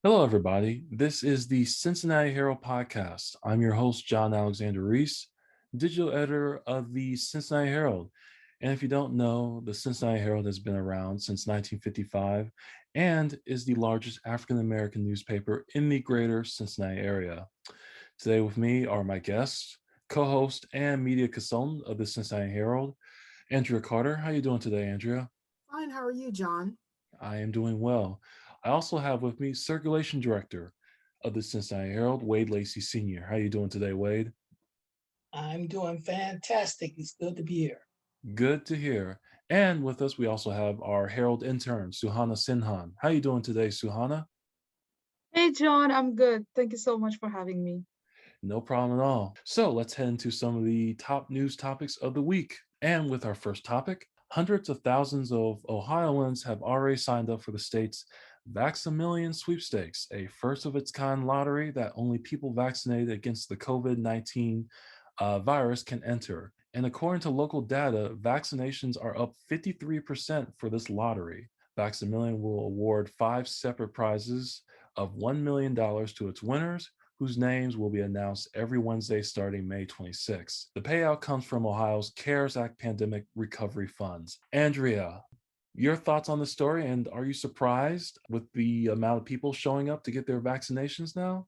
Hello, everybody. This is the Cincinnati Herald Podcast. I'm your host, John Alexander Reese, digital editor of the Cincinnati Herald. And if you don't know, the Cincinnati Herald has been around since 1955 and is the largest African American newspaper in the greater Cincinnati area. Today with me are my guests, co-host and media consultant of the Cincinnati Herald, Andrea Carter. How are you doing today, Andrea? Fine, how are you, John? I am doing well. I also have with me Circulation Director of the Cincinnati Herald, Wade Lacey Sr. How are you doing today, Wade? I'm doing fantastic. It's good to be here. Good to hear. And with us, we also have our Herald intern, Suhana Sinhan. How are you doing today, Suhana? Hey John, I'm good. Thank you so much for having me. No problem at all. So let's head into some of the top news topics of the week. And with our first topic, hundreds of thousands of Ohioans have already signed up for the state's Vax-A-Million sweepstakes, a first of its kind lottery that only people vaccinated against the COVID-19 virus can enter. And according to local data, vaccinations are up 53% for this lottery. Vax-A-Million will award 5 separate prizes of $1 million to its winners, whose names will be announced every Wednesday starting May 26. The payout comes from Ohio's CARES Act pandemic recovery funds. Andrea, your thoughts on the story, and are you surprised with the amount of people showing up to get their vaccinations now?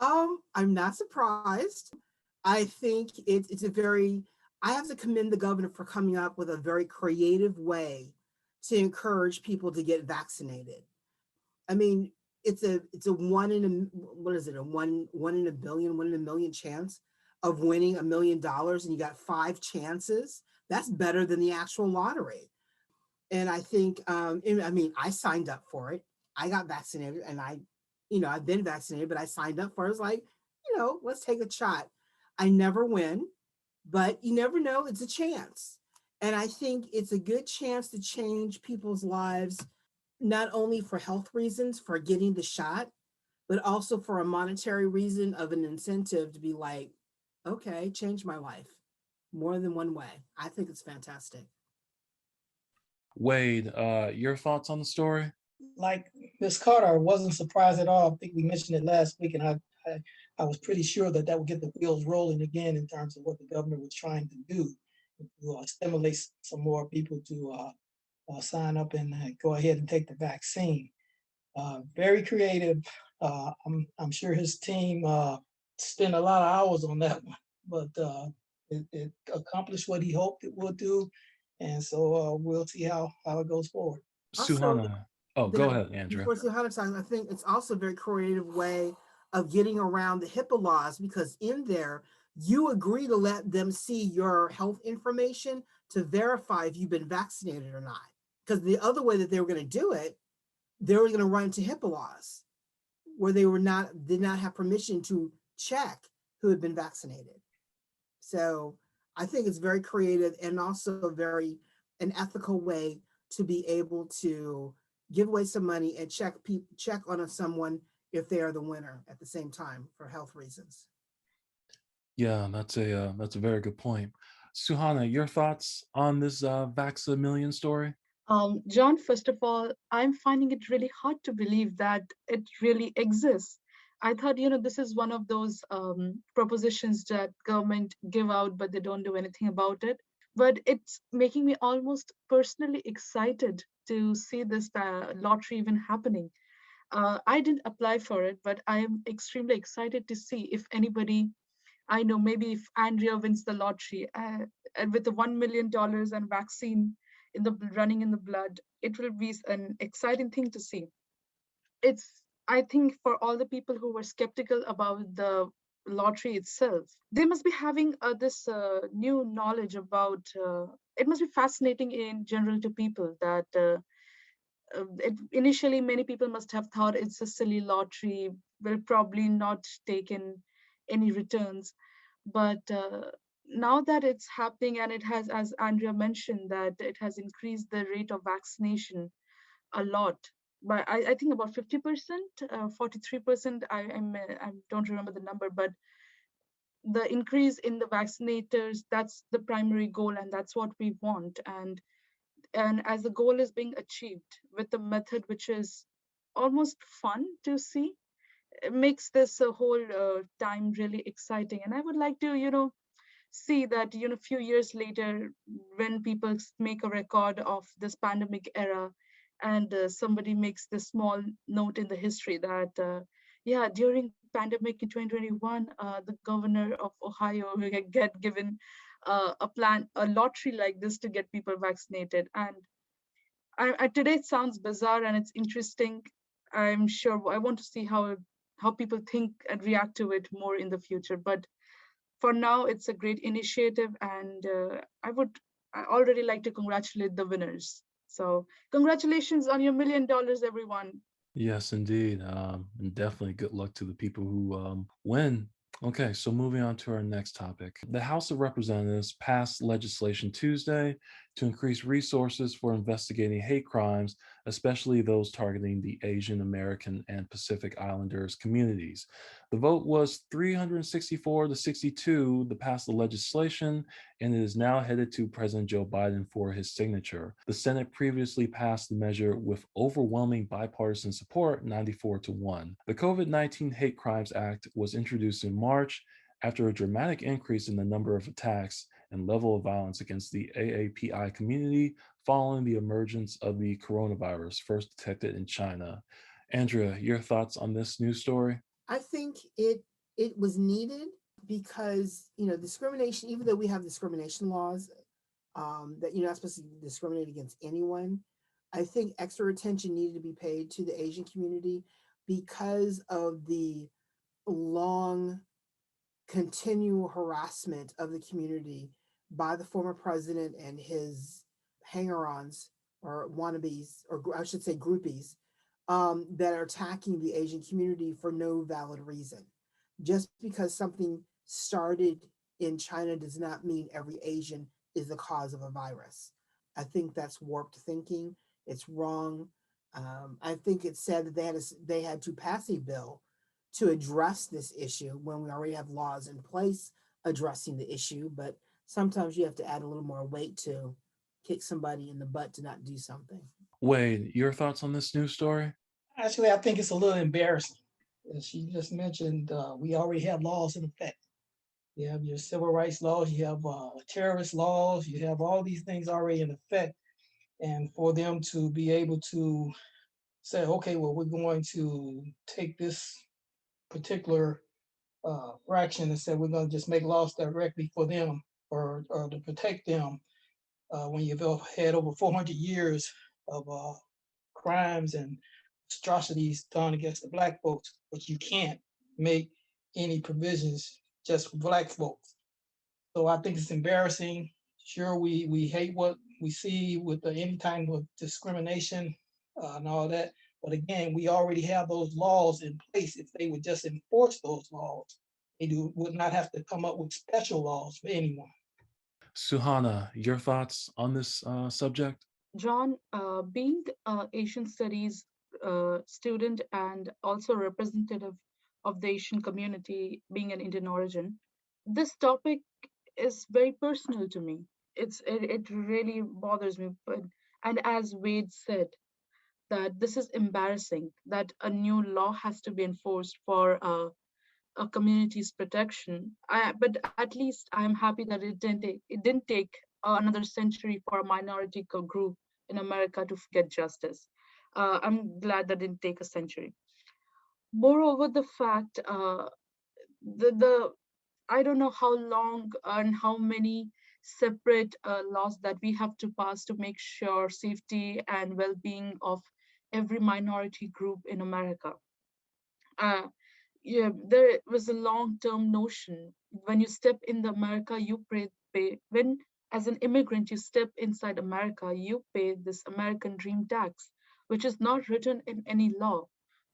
I'm not surprised. I think it's a very, I have to commend the governor for coming up with a very creative way to encourage people to get vaccinated. I mean, it's a one in a what is it, a one in a billion, 1 in a million chance of winning $1 million, and you got 5 chances. That's better than the actual lottery. And I think, I mean, I signed up for it. I got vaccinated, and I've been vaccinated, but I signed up for it. I was like, let's take a shot. I never win, but you never know. It's a chance. And I think it's a good chance to change people's lives, not only for health reasons, for getting the shot, but also for a monetary reason of an incentive to be like, okay, change my life more than one way. I think it's fantastic. Wade, your thoughts on the story? Like Ms. Carter, I wasn't surprised at all. I think we mentioned it last week, and I was pretty sure that would get the wheels rolling again in terms of what the governor was trying to do to stimulate some more people to sign up and go ahead and take the vaccine. Very creative. I'm sure his team spent a lot of hours on that one, but it accomplished what he hoped it would do. And so we'll see how it goes forward. Also, Suhana. Oh, go the ahead, Andrea. before Suhana talks, I think it's also a very creative way of getting around the HIPAA laws, because in there you agree to let them see your health information to verify if you've been vaccinated or not. Because the other way that they were going to do it, they were going to run into HIPAA laws where they did not have permission to check who had been vaccinated. So I think it's very creative and also very an ethical way to be able to give away some money and check on someone if they are the winner at the same time for health reasons. Yeah, that's a very good point. Suhana, your thoughts on this Vax-A-Million story? John, first of all, I'm finding it really hard to believe that it really exists. I thought, this is one of those propositions that government give out, but they don't do anything about it. But it's making me almost personally excited to see this lottery even happening. I didn't apply for it, but I am extremely excited to see if anybody I know, maybe if Andrea wins the lottery and with the $1 million and vaccine running in the blood, it will be an exciting thing to see. It's, I think, for all the people who were skeptical about the lottery itself, they must be having this new knowledge about. It must be fascinating in general to people that. Initially, many people must have thought it's a silly lottery, will probably not take in any returns. But now that it's happening, and it has, as Andrea mentioned, that it has increased the rate of vaccination a lot. But I think about 50%, 43%. I don't remember the number, but the increase in the vaccinators, that's the primary goal, and that's what we want. And as the goal is being achieved with the method which is almost fun to see. It makes this whole time really exciting. And I would like to, see that, few years later, when people make a record of this pandemic era, and somebody makes this small note in the history that, yeah, during pandemic in 2021, the governor of Ohio will get given a lottery like this to get people vaccinated. And today it sounds bizarre and it's interesting. I'm sure I want to see how people think and react to it more in the future. But for now, it's a great initiative, and I already like to congratulate the winners. So congratulations on your $1 million, everyone. Yes, indeed. And definitely good luck to the people who win. Okay, so moving on to our next topic. The House of Representatives passed legislation Tuesday to increase resources for investigating hate crimes, especially those targeting the Asian American and Pacific Islanders communities. The vote was 364 to 62 to pass the legislation, and it is now headed to President Joe Biden for his signature. The Senate previously passed the measure with overwhelming bipartisan support, 94 to 1. The COVID-19 Hate Crimes Act was introduced in March after a dramatic increase in the number of attacks and level of violence against the AAPI community following the emergence of the coronavirus, first detected in China. Andrea, your thoughts on this news story? I think it was needed because discrimination, even though we have discrimination laws that you're not supposed to discriminate against anyone, I think extra attention needed to be paid to the Asian community because of the long continual harassment of the community by the former president and his hanger-ons or wannabes, or I should say groupies, that are attacking the Asian community for no valid reason. Just because something started in China does not mean every Asian is the cause of a virus. I think that's warped thinking. It's wrong. I think it's sad that they had to pass a bill to address this issue when we already have laws in place addressing the issue. But sometimes you have to add a little more weight to kick somebody in the butt to not do something. Wade, your thoughts on this news story? Actually, I think it's a little embarrassing. As she just mentioned, we already have laws in effect. You have your civil rights laws, you have terrorist laws, you have all these things already in effect. And for them to be able to say, okay, well, we're going to take this particular fraction and say we're going to just make laws directly for them or to protect them when you've had over 400 years of crimes and atrocities done against the Black folks, but you can't make any provisions just for Black folks. So I think it's embarrassing. Sure, we hate what we see with any kind of discrimination and all that. But again, we already have those laws in place. If they would just enforce those laws, they would not have to come up with special laws for anyone. Suhana, your thoughts on this subject? John, being Asian studies student and also representative of the Asian community, being an Indian origin, this topic is very personal to me. It really bothers me. But and as Wade said, that this is embarrassing that a new law has to be enforced for a community's protection. But at least I'm happy that it didn't take another century for a minority group in America to get justice. I'm glad that didn't take a century. Moreover, the fact the I don't know how long and how many separate laws that we have to pass to make sure safety and well-being of every minority group in America. Uh, yeah, there was a long-term notion. When you step in the America, you pay. When as an immigrant you step inside America, you pay this American dream tax, which is not written in any law,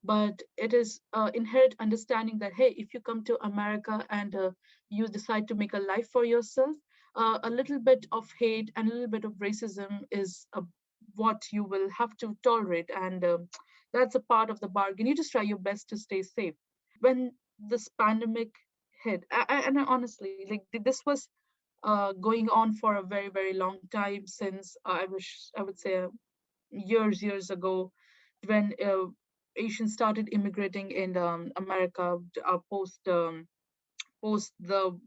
but it is inherent understanding that hey, if you come to America and you decide to make a life for yourself, a little bit of hate and a little bit of racism is what you will have to tolerate, and that's a part of the bargain. You just try your best to stay safe. When this pandemic hit, and honestly, like this was going on for a very, very long time since I would say years ago when Asians started immigrating in America post the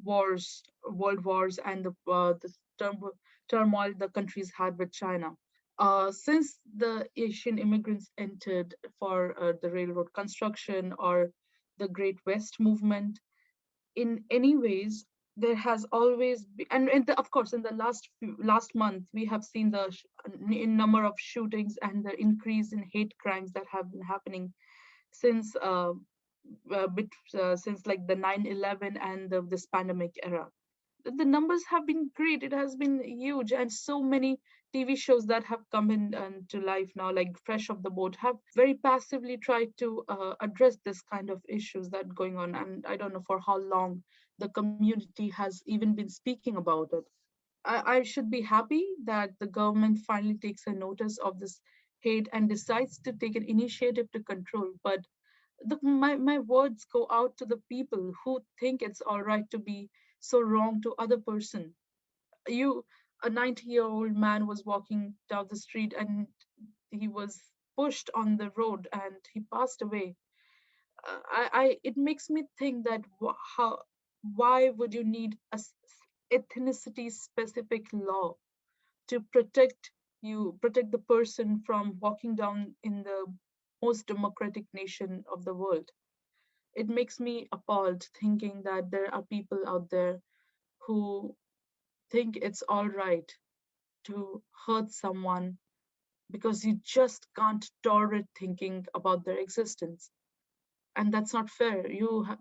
wars, world wars, and the turmoil the countries had with China. Since the Asian immigrants entered for the railroad construction or the Great West movement, in any ways, there has always been, of course, in the last month, we have seen the in number of shootings and the increase in hate crimes that have been happening since since like the 9/11 and this pandemic era. The numbers have been great. It has been huge, and so many TV shows that have come in to life now, like Fresh Off the Boat, have very passively tried to address this kind of issues that going on. And I don't know for how long the community has even been speaking about it. I should be happy that the government finally takes a notice of this hate and decides to take an initiative to control. But my words go out to the people who think it's all right to be so wrong to other person. You, a 90-year-old man was walking down the street and he was pushed on the road and he passed away. It makes me think that why would you need a ethnicity specific law to protect the person from walking down in the most democratic nation of the world? It makes me appalled thinking that there are people out there who think it's all right to hurt someone because you just can't tolerate thinking about their existence. And that's not fair.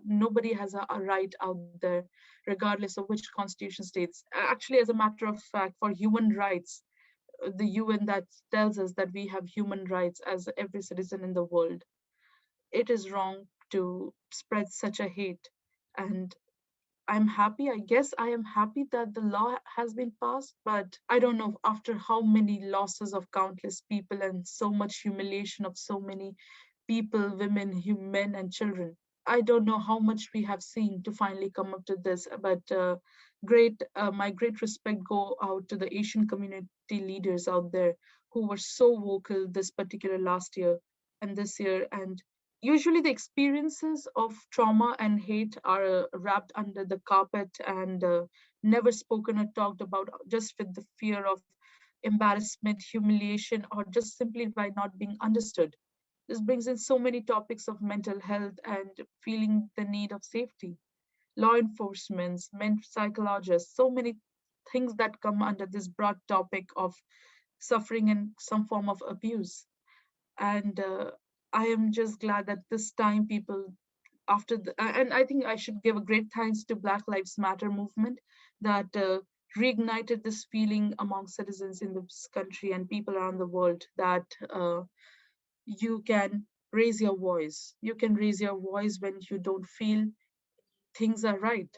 Nobody has a right out there, regardless of which constitution states. Actually, as a matter of fact, for human rights, the UN that tells us that we have human rights as every citizen in the world, it is wrong to spread such a hate. And I'm happy, I guess I am happy that the law has been passed, but I don't know after how many losses of countless people and so much humiliation of so many people, women, men, and children. I don't know how much we have seen to finally come up to this, but my great respect go out to the Asian community leaders out there who were so vocal this particular last year and this year. And usually the experiences of trauma and hate are wrapped under the carpet and never spoken or talked about, just with the fear of embarrassment, humiliation, or just simply by not being understood. This brings in so many topics of mental health and feeling the need of safety, law enforcement, psychologists, so many things that come under this broad topic of suffering and some form of abuse. And I am just glad that this time people and I think I should give a great thanks to Black Lives Matter movement that reignited this feeling among citizens in this country and people around the world that you can raise your voice. You can raise your voice when you don't feel things are right.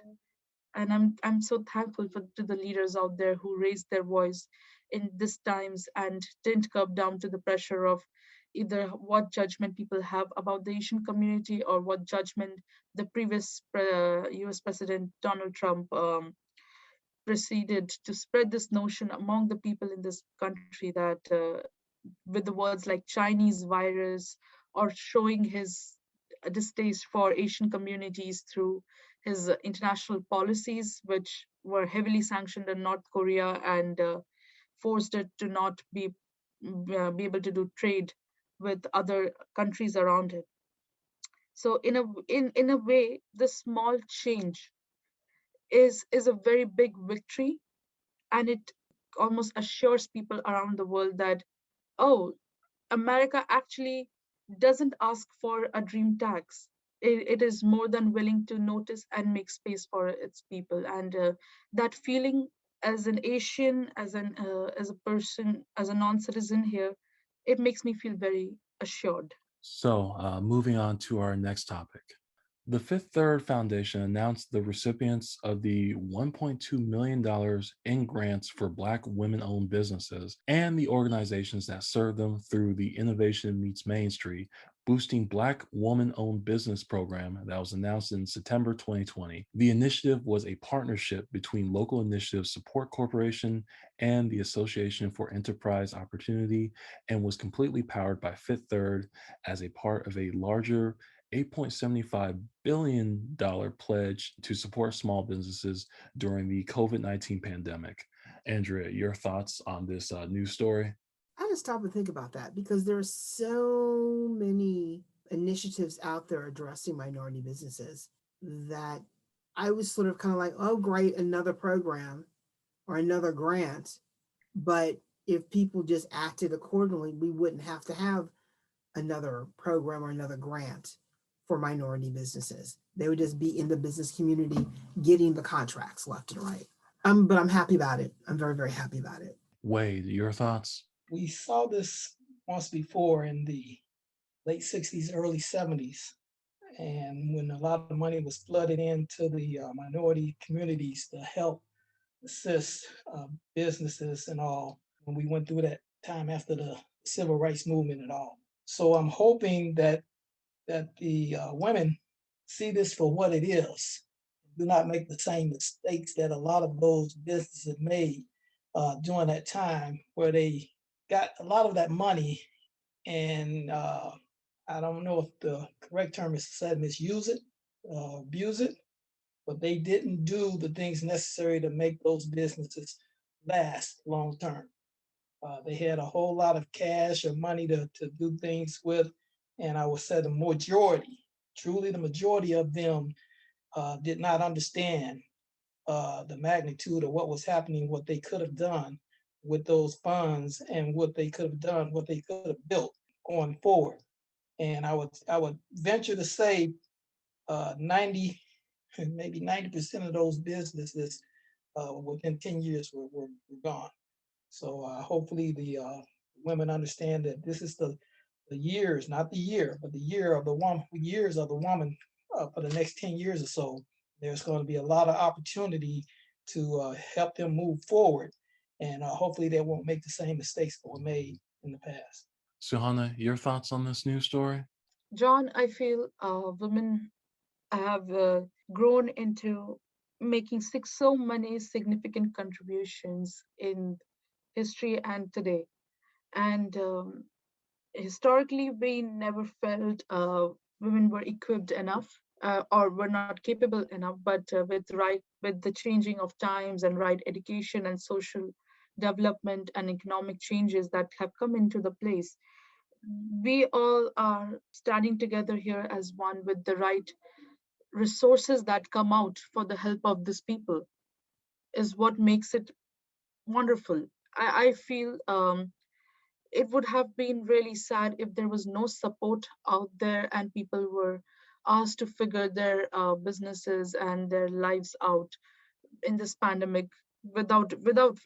And I'm so thankful to the leaders out there who raised their voice in these times and didn't curb down to the pressure of either what judgment people have about the Asian community or what judgment the previous US President Donald Trump proceeded to spread this notion among the people in this country that with the words like Chinese virus or showing his distaste for Asian communities through his international policies, which were heavily sanctioned in North Korea and forced it to not be able to do trade with other countries around it. So in a way, this small change is a very big victory, and it almost assures people around the world that, oh, America actually doesn't ask for a dream tax. It is more than willing to notice and make space for its people. And that feeling as an Asian, as a person, as a non-citizen here, it makes me feel very assured. So, moving on to our next topic. The Fifth Third Foundation announced the recipients of the $1.2 million in grants for Black women-owned businesses and the organizations that serve them through the Innovation Meets Main Street boosting Black woman-owned business program that was announced in September 2020. The initiative was a partnership between Local Initiative Support Corporation and the Association for Enterprise Opportunity and was completely powered by Fifth Third as a part of a larger $8.75 billion pledge to support small businesses during the COVID-19 pandemic. Andrea, your thoughts on this news story? I just stop and think about that because there are so many initiatives out there addressing minority businesses that I was sort of kind of like, oh, great, another program or another grant. But if people just acted accordingly, we wouldn't have to have another program or another grant for minority businesses. They would just be in the business community getting the contracts left and right. But I'm happy about it. I'm very, very happy about it. Wade, your thoughts? We saw this once before in the late 60s, early 70s, and when a lot of money was flooded into the minority communities to help assist businesses and all, when we went through that time after the civil rights movement and all. So I'm hoping that the women see this for what it is. Do not make the same mistakes that a lot of those businesses made during that time, where they got a lot of that money and I don't know if the correct term is to say misuse it, abuse it, but they didn't do the things necessary to make those businesses last long term. They had a whole lot of cash or money to do things with, and I would say the majority, truly the majority of them did not understand the magnitude of what was happening, what they could have done with those funds, and what they could have done, what they could have built going forward. And I would venture to say 90, maybe 90% of those businesses within 10 years were gone. So hopefully the women understand that this is the years, not the year, but the year of the woman, years of the woman for the next 10 years or so. There's going to be a lot of opportunity to help them move forward. And hopefully they won't make the same mistakes that were made in the past. Suhana, your thoughts on this news story? John, I feel women have grown into making so many significant contributions in history and today. And historically, we never felt women were equipped enough or were not capable enough. But with the changing of times and right education and social development and economic changes that have come into the place, we all are standing together here as one with the right resources that come out for the help of these people is what makes it wonderful. I feel it would have been really sad if there was no support out there and people were asked to figure their businesses and their lives out in this pandemic without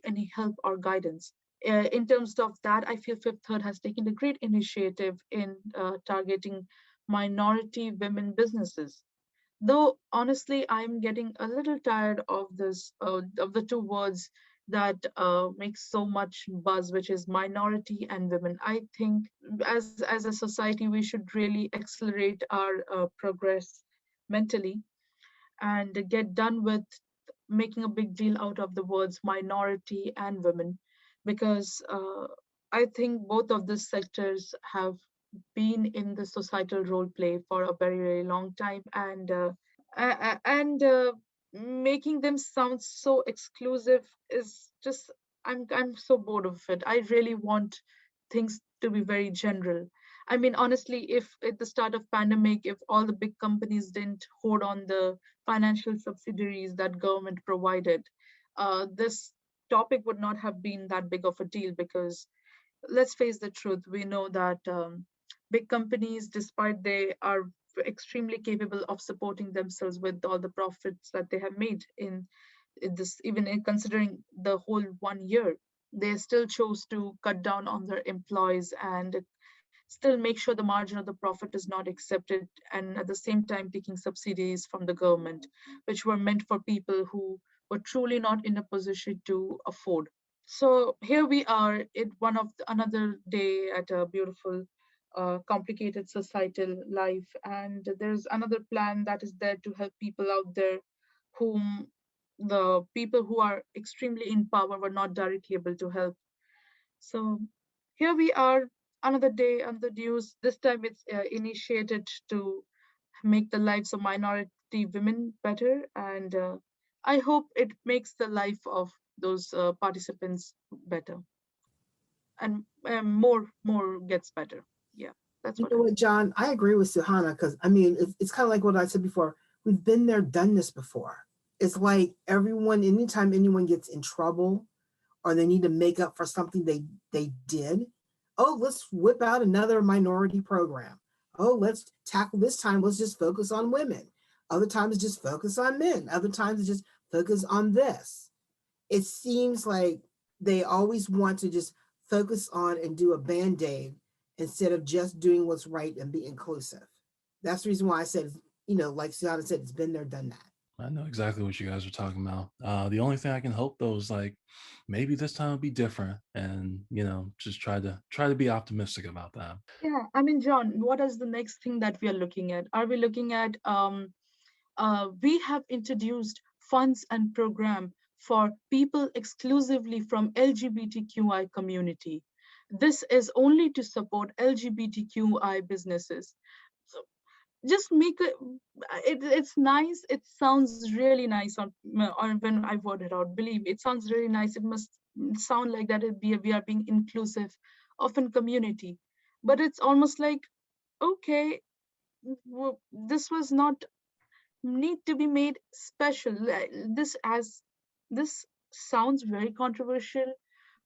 any help or guidance. In terms of that, I feel Fifth Third has taken a great initiative in targeting minority women businesses. Though honestly, I'm getting a little tired of this of the two words that make so much buzz, which is minority and women. I think as a society, we should really accelerate our progress mentally and get done with making a big deal out of the words minority and women, because I think both of these sectors have been in the societal role play for a very, very long time, and making them sound so exclusive is just I'm so bored of it. I really want things to be very general. I mean, honestly, if at the start of pandemic, if all the big companies didn't hold on the financial subsidiaries that government provided, this topic would not have been that big of a deal, because let's face the truth, we know that big companies, despite they are extremely capable of supporting themselves with all the profits that they have made in this, even in considering the whole 1 year, they still chose to cut down on their employees and still make sure the margin of the profit is not accepted, and at the same time taking subsidies from the government, which were meant for people who were truly not in a position to afford. So here we are, another day at a beautiful complicated societal life. And there's another plan that is there to help people out there whom the people who are extremely in power were not directly able to help. So here we are, another day on the news. This time it's initiated to make the lives of minority women better. And I hope it makes the life of those participants better, and more gets better. Yeah, that's You what know I what, John? I agree with Suhana because I mean, it's kind of like what I said before. We've been there, done this before. It's like everyone, anytime anyone gets in trouble or they need to make up for something they did, oh, let's whip out another minority program. Oh, let's tackle this time. Let's just focus on women. Other times, just focus on men. Other times, just focus on this. It seems like they always want to just focus on and do a band-aid instead of just doing what's right and be inclusive. That's the reason why I said, like Susanna said, it's been there, done that. I know exactly what you guys are talking about. The only thing I can hope though is like maybe this time will be different, and just try to be optimistic about that. Yeah, I mean, John, what is the next thing that we are looking at? Are we looking at we have introduced funds and program for people exclusively from LGBTQI community. This is only to support LGBTQI businesses. So just make it's nice. It sounds really nice on when I word it out. Believe me, it sounds really nice. It must sound like that we are being inclusive of a community, but it's almost like, okay, this was not need to be made special. This sounds very controversial,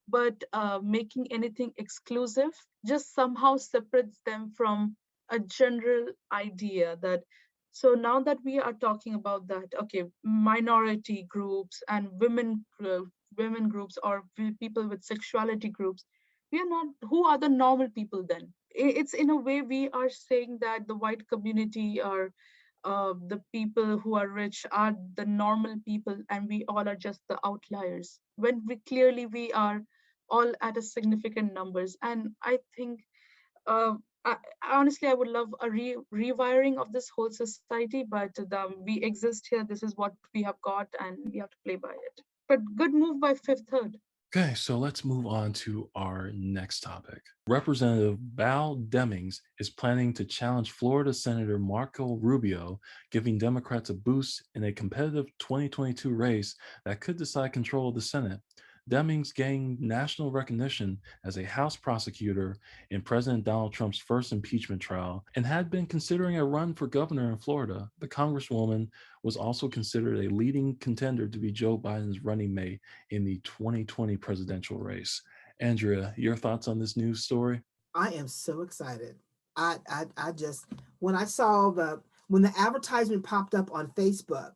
but making anything exclusive just somehow separates them from a general idea that. So now that we are talking about that, okay, minority groups and women groups or people with sexuality groups, we are not. Who are the normal people then? It's in a way we are saying that the white community are the people who are rich are the normal people and we all are just the outliers, when we are all at a significant numbers. And I think uh, I, honestly I would love a rewiring of this whole society, but we exist here, this is what we have got and we have to play by it. But good move by Fifth Third. Okay, so let's move on to our next topic. Representative Val Demings is planning to challenge Florida Senator Marco Rubio, giving Democrats a boost in a competitive 2022 race that could decide control of the Senate. Demings gained national recognition as a House prosecutor in President Donald Trump's first impeachment trial and had been considering a run for governor in Florida. The Congresswoman was also considered a leading contender to be Joe Biden's running mate in the 2020 presidential race. Andria, your thoughts on this news story? I am so excited. I just, when I saw when the advertisement popped up on Facebook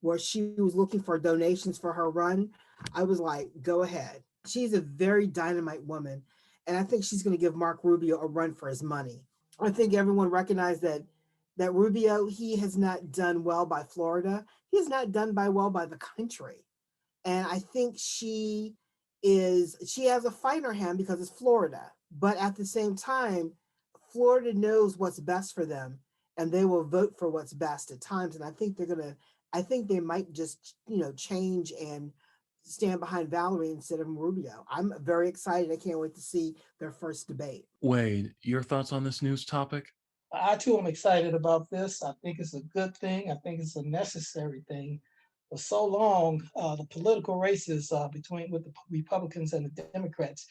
where she was looking for donations for her run, I was like, go ahead. She's a very dynamite woman. And I think she's going to give Mark Rubio a run for his money. I think everyone recognized that Rubio, he has not done well by Florida. He has not done well by the country. And I think she has a fight in her hand because it's Florida. But at the same time, Florida knows what's best for them and they will vote for what's best at times. And I think they might just, change and stand behind Valerie instead of Rubio. I'm very excited. I can't wait to see their first debate. Wade, your thoughts on this news topic? I too am excited about this. I think it's a good thing. I think it's a necessary thing. For so long, the political races with the Republicans and the Democrats,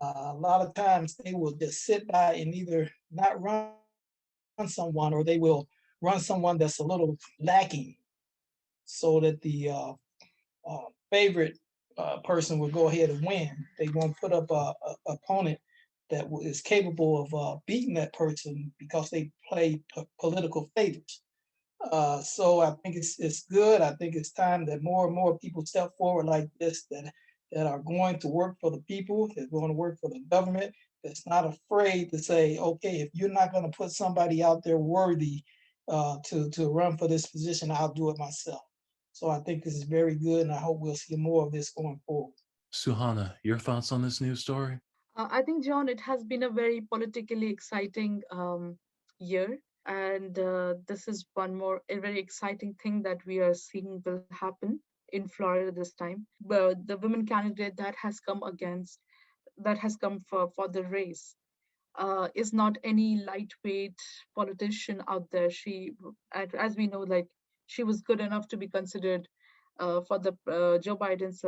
a lot of times they will just sit by and either not run someone or they will run someone that's a little lacking so that the favorite person will go ahead and win. They won't put up a opponent that is capable of beating that person because they play political favors. So I think it's good. I think it's time that more and more people step forward like this that are going to work for the people, that's going to work for the government, that's not afraid to say, okay, if you're not going to put somebody out there worthy to run for this position, I'll do it myself. So I think this is very good, and I hope we'll see more of this going forward. Suhana, your thoughts on this news story? I think, John, it has been a very politically exciting year. And this is one more a very exciting thing that we are seeing will happen in Florida this time. But the women candidate that has come for the race is not any lightweight politician out there. As we know, like she was good enough to be considered for the Joe Biden's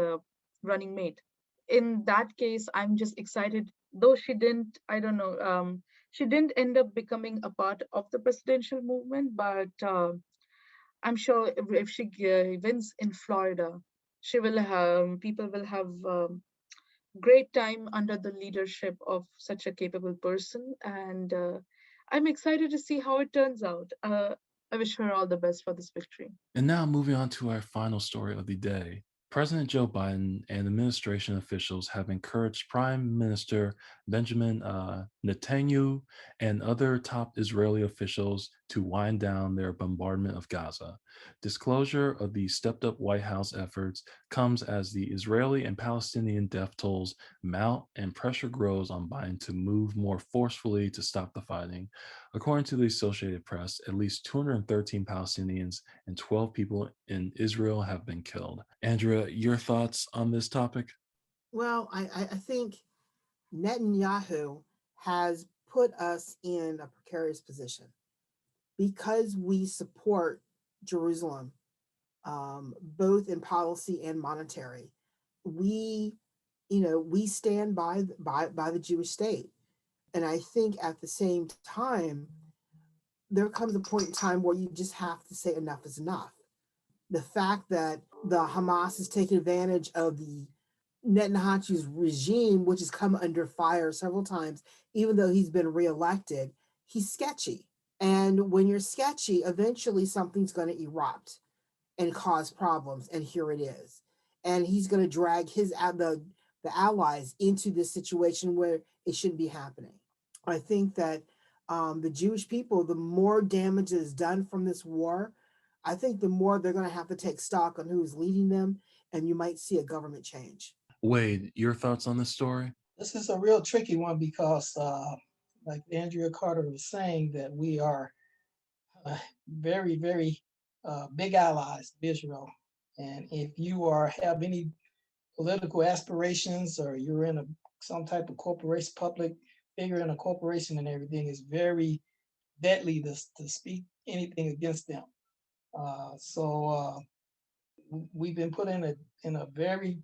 running mate. In that case, I'm just excited. Though she didn't, I don't know, she didn't end up becoming a part of the presidential movement, but I'm sure if she wins in Florida, she will have people will have great time under the leadership of such a capable person, and I'm excited to see how it turns out. I wish her all the best for this victory. And now moving on to our final story of the day. President Joe Biden and administration officials have encouraged Prime Minister Benjamin Netanyahu and other top Israeli officials to wind down their bombardment of Gaza. Disclosure of the stepped up White House efforts comes as the Israeli and Palestinian death tolls mount and pressure grows on Biden to move more forcefully to stop the fighting. According to the Associated Press, at least 213 Palestinians and 12 people in Israel have been killed. Andrea, your thoughts on this topic? Well, I think Netanyahu has put us in a precarious position because we support Jerusalem, both in policy and monetary. We, we stand by the Jewish state, and I think at the same time, there comes a point in time where you just have to say enough is enough. The fact that the Hamas is taking advantage of the Netanyahu's regime, which has come under fire several times, even though he's been reelected, he's sketchy. And when you're sketchy, eventually something's going to erupt and cause problems. And here it is. And he's going to drag the allies into this situation where it shouldn't be happening. I think that the Jewish people, the more damage is done from this war, I think the more they're going to have to take stock on who's leading them, and you might see a government change. Wade, your thoughts on this story? This is a real tricky one because, like Andrea Carter was saying, that we are very, very big allies of Israel. And if you have any political aspirations or you're in some type of corporation, public figure in a corporation and everything, it's very deadly to speak anything against them. So we've been put in a very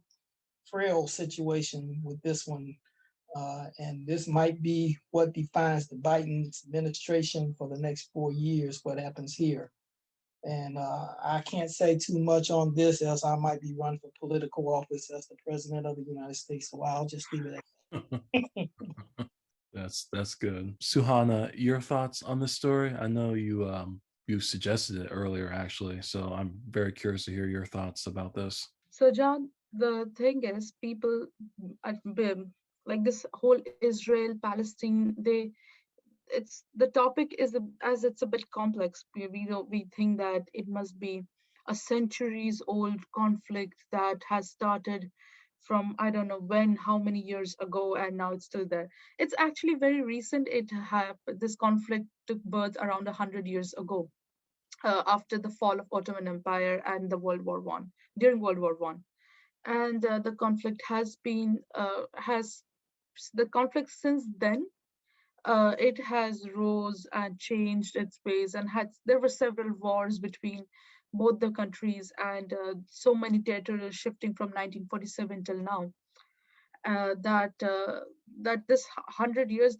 frail situation with this one. And this might be what defines the Biden administration for the next 4 years, what happens here. And I can't say too much on this, else I might be running for political office as the president of the United States. So I'll just leave it at that. That's good. Suhana, your thoughts on this story? I know you suggested it earlier, actually, so I'm very curious to hear your thoughts about this. So, John, the thing is, people like this whole Israel Palestine, it's the topic is as it's a bit complex. We think that it must be a centuries old conflict that has started from I don't know when, how many years ago, and now it's still there. It's actually very recent. This conflict took birth around 100 years ago, after the fall of Ottoman Empire and during World War One, and the conflict has the conflict since then. It has rose and changed its ways, and there were several wars between both the countries, and so many territories shifting from 1947 till now. That this 100 years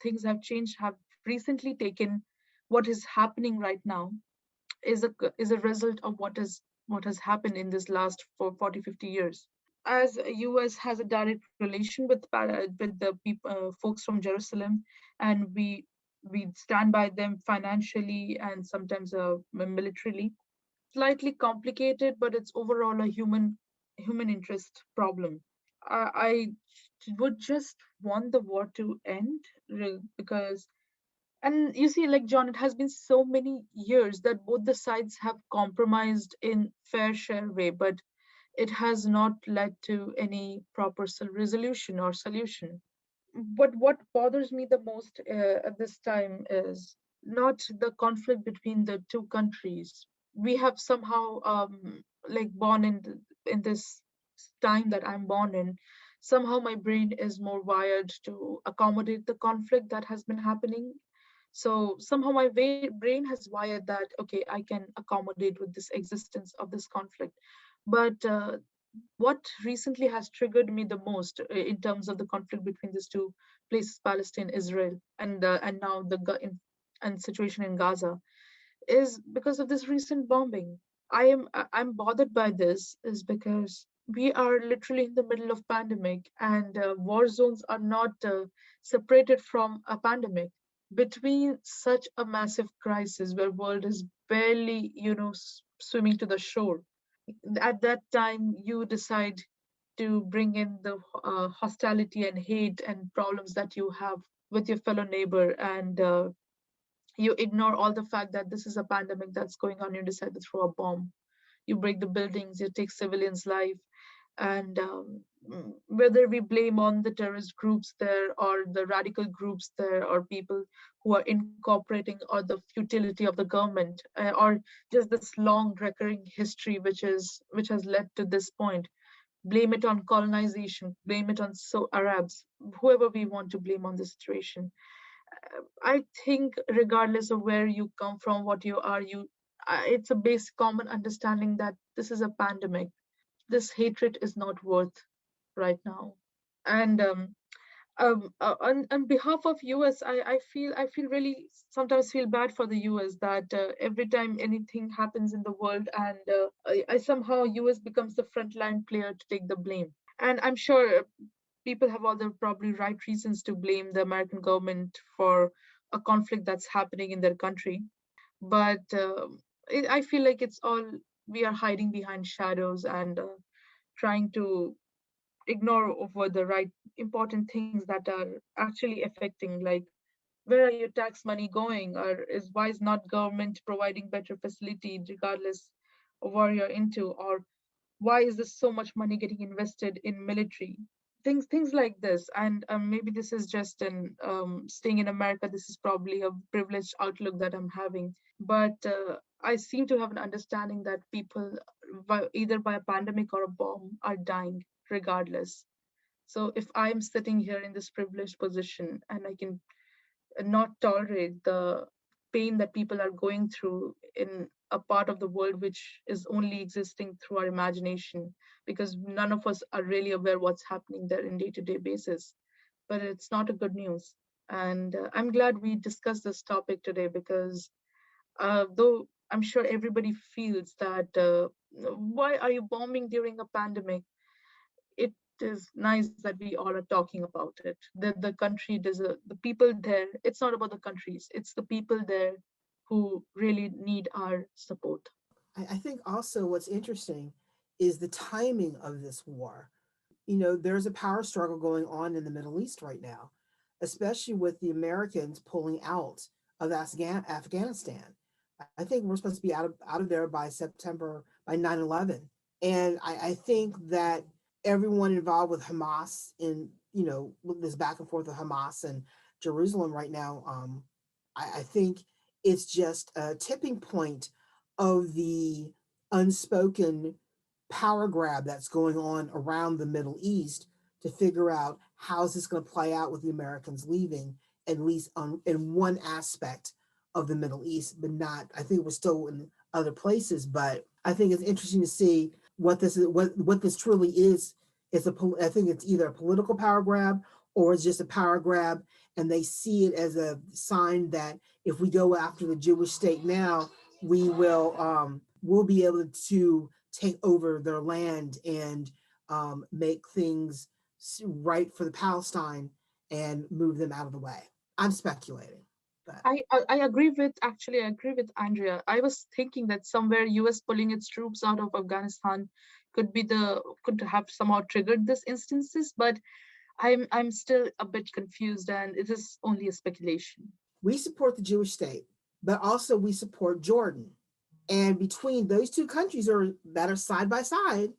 things have changed have recently taken what is happening right now is a result of what has happened in this last 40-50 years. As US has a direct relation with the folks from Jerusalem, and we stand by them financially and sometimes militarily. Slightly complicated, but it's overall a human interest problem. I would just want the war to end, because, and you see, like John, it has been so many years that both the sides have compromised in fair share way, but it has not led to any proper resolution or solution. what bothers me the most at this time is not the conflict between the two countries. We have somehow like born in this time that I'm born in. Somehow my brain is more wired to accommodate the conflict that has been happening. So somehow my brain has wired that, okay, I can accommodate with this existence of this conflict. But what recently has triggered me the most in terms of the conflict between these two places, Palestine, Israel, and now and situation in Gaza, is because of this recent bombing. I'm bothered by this is because we are literally in the middle of pandemic, and war zones are not separated from a pandemic. Between such a massive crisis where world is barely, swimming to the shore, at that time you decide to bring in the hostility and hate and problems that you have with your fellow neighbor, and you ignore all the fact that this is a pandemic that's going on. You decide to throw a bomb, you break the buildings, you take civilians life. And whether we blame on the terrorist groups there or the radical groups there or people who are incorporating, or the futility of the government, or just this long recurring history which has led to this point, blame it on colonization, blame it on Arabs, whoever we want to blame on the situation. I think regardless of where you come from, what you are, it's a basic common understanding that this is a pandemic. This hatred is not worth right now. And on behalf of US, I feel really sometimes feel bad for the US that every time anything happens in the world, and I somehow US becomes the frontline player to take the blame. And I'm sure people have all the probably right reasons to blame the American government for a conflict that's happening in their country. But I feel like it's all we are hiding behind shadows and trying to ignore over the right important things that are actually affecting, like where are your tax money going, or is why is not government providing better facility regardless of what you're into, or why is this so much money getting invested in military things like this. And maybe this is just an staying in America, this is probably a privileged outlook that I'm having, but I seem to have an understanding that people either by a pandemic or a bomb are dying regardless. So if I'm sitting here in this privileged position and I can not tolerate the pain that people are going through in a part of the world which is only existing through our imagination, because none of us are really aware what's happening there in day-to-day basis. But it's not a good news. And I'm glad we discussed this topic today, because though I'm sure everybody feels that why are you bombing during a pandemic, it is nice that we all are talking about it. The country deserve, the people there, it's not about the countries, it's the people there who really need our support. I think also what's interesting is the timing of this war. There's a power struggle going on in the Middle East right now, especially with the Americans pulling out of Afghanistan. I think we're supposed to be out of there by September, by 9/11. And I think that everyone involved with Hamas in, this back and forth of Hamas and Jerusalem right now, I think it's just a tipping point of the unspoken power grab that's going on around the Middle East to figure out how's this going to play out with the Americans leaving, at least in one aspect of the Middle East, but not, I think we're still in other places. But I think it's interesting to see what this is, what this truly is. I think it's either a political power grab or it's just a power grab, and they see it as a sign that if we go after the Jewish state now, we'll be able to take over their land and make things right for the Palestine and move them out of the way. I'm speculating. But I agree with Andrea. I was thinking that somewhere US pulling its troops out of Afghanistan could have somehow triggered this instances, but I'm still a bit confused, and it is only a speculation. we support the Jewish state, but also we support Jordan. And between those two countries that are side by side,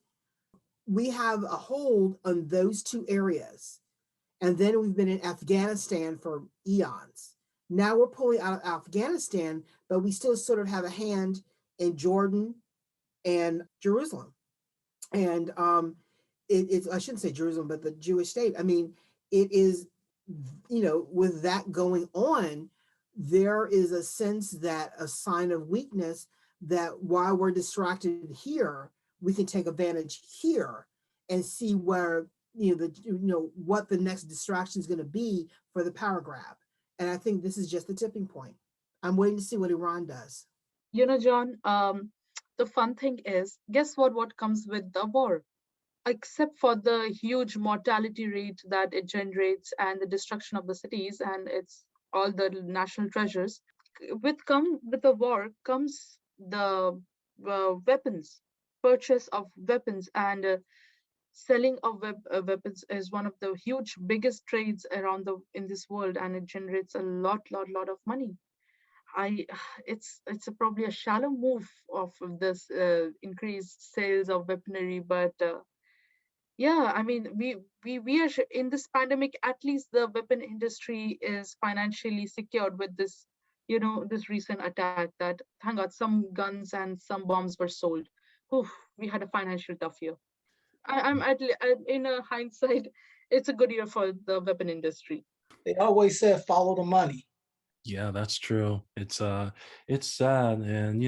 we have a hold on those two areas. And then we've been in Afghanistan for eons. Now we're pulling out of Afghanistan, but we still sort of have a hand in Jordan and Jerusalem. And it's, I shouldn't say Jerusalem, but the Jewish state. I mean, it is, with that going on, there is a sense that a sign of weakness that while we're distracted here, we can take advantage here and see where, what the next distraction is going to be for the power grab. And I think this is just the tipping point. I'm waiting to see what Iran does. John, the fun thing is, guess what comes with the war? Except for the huge mortality rate that it generates and the destruction of the cities and it's all the national treasures, with the war comes the weapons, purchase of weapons, and selling of weapons is one of the huge biggest trades around the in this world, and it generates a lot of money. I it's probably a shallow move of this increased sales of weaponry, but yeah, I mean, we are in this pandemic. At least the weapon industry is financially secured with this, this recent attack. That thank God some guns and some bombs were sold. Oof, we had a financial tough year. In a hindsight, it's a good year for the weapon industry. They always said follow the money. Yeah, that's true. It's sad, and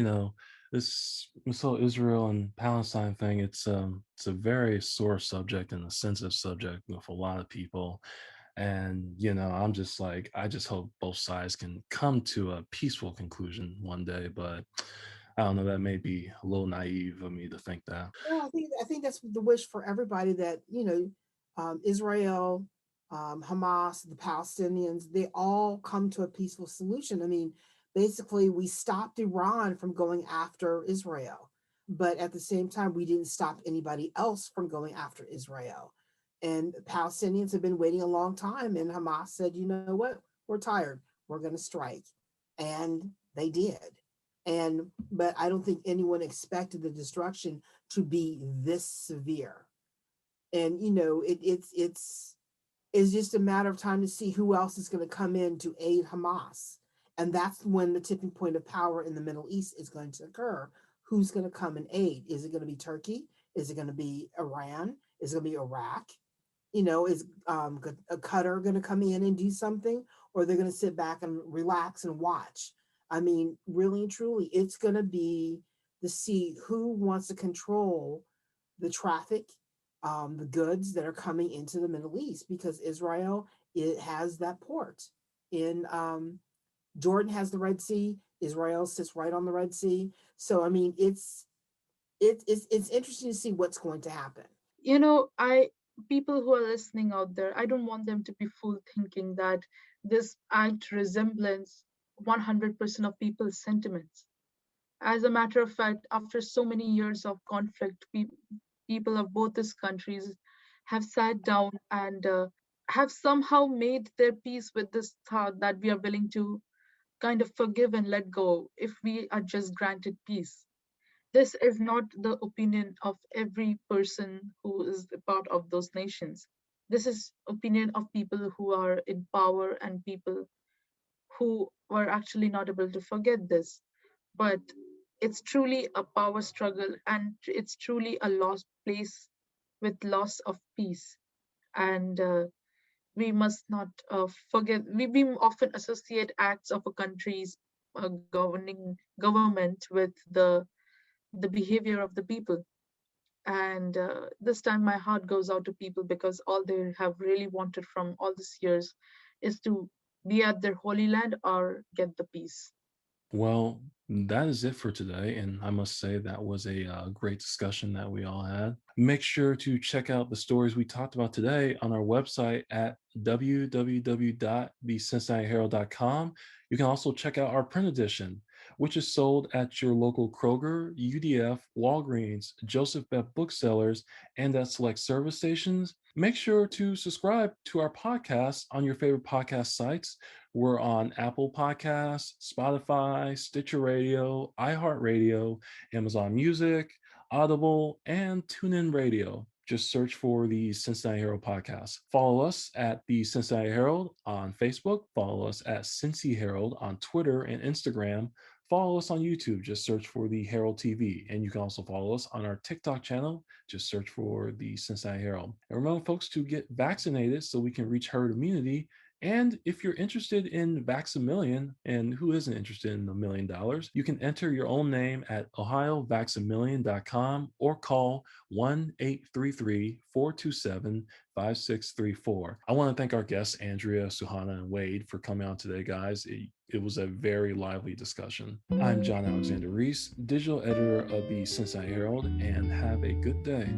this whole Israel and Palestine thing. It's a very sore subject and a sensitive subject with a lot of people. And I'm just like, I just hope both sides can come to a peaceful conclusion one day. But I don't know. That may be a little naive of me to think that. No, I think that's the wish for everybody that Israel, Hamas, the Palestinians, they all come to a peaceful solution. I mean, basically, we stopped Iran from going after Israel, but at the same time, we didn't stop anybody else from going after Israel. And Palestinians have been waiting a long time, and Hamas said, you know what, we're tired, we're going to strike, and they did. But I don't think anyone expected the destruction to be this severe. And it's just a matter of time to see who else is going to come in to aid Hamas. And that's when the tipping point of power in the Middle East is going to occur. Who's going to come and aid? Is it going to be Turkey? Is it going to be Iran? Is it going to be Iraq? Is a Qatar going to come in and do something? Or they're going to sit back and relax and watch? I mean, really and truly, it's going to be to see who wants to control the traffic, the goods that are coming into the Middle East, because Israel, it has that port in Jordan has the Red Sea. Israel sits right on the Red Sea. So I mean, it's interesting to see what's going to happen. I people who are listening out there, I don't want them to be fooled thinking that this act resembles 100% of people's sentiments. As a matter of fact, after so many years of conflict, people of both these countries have sat down and have somehow made their peace with this thought that we are willing to kind of forgive and let go if we are just granted peace. This is not the opinion of every person who is a part of those nations. This is opinion of people who are in power and people who were actually not able to forget this. But it's truly a power struggle and it's truly a lost place with loss of peace. And we must not forget, we often associate acts of a country's governing government with the behavior of the people. And this time my heart goes out to people because all they have really wanted from all these years is to be at their holy land or get the peace. Well, that is it for today. And I must say that was a great discussion that we all had. Make sure to check out the stories we talked about today on our website at www.thecincinnatiherald.com. You can also check out our print edition, which is sold at your local Kroger, UDF, Walgreens, Joseph Beth booksellers, and at select service stations. Make sure to subscribe to our podcast on your favorite podcast sites. We're on Apple Podcasts, Spotify, Stitcher Radio, iHeartRadio, Amazon Music, Audible, and TuneIn Radio. just search for the Cincinnati Herald Podcast. Follow us at the Cincinnati Herald on Facebook. Follow us at Cincy Herald on Twitter and Instagram. Follow us on YouTube. Just search for the Herald TV. And you can also follow us on our TikTok channel. Just search for the Cincinnati Herald. And remember, folks, to get vaccinated so we can reach herd immunity. And if you're interested in Vax-A-Million, and who isn't interested in $1 million, you can enter your own name at ohiovax-a-million.com or call 1-833-427-5634. I want to thank our guests, Andria, Suhana, and Wade, for coming on today, guys. It was a very lively discussion. I'm John Alexander Reese, digital editor of the Cincinnati Herald, and have a good day.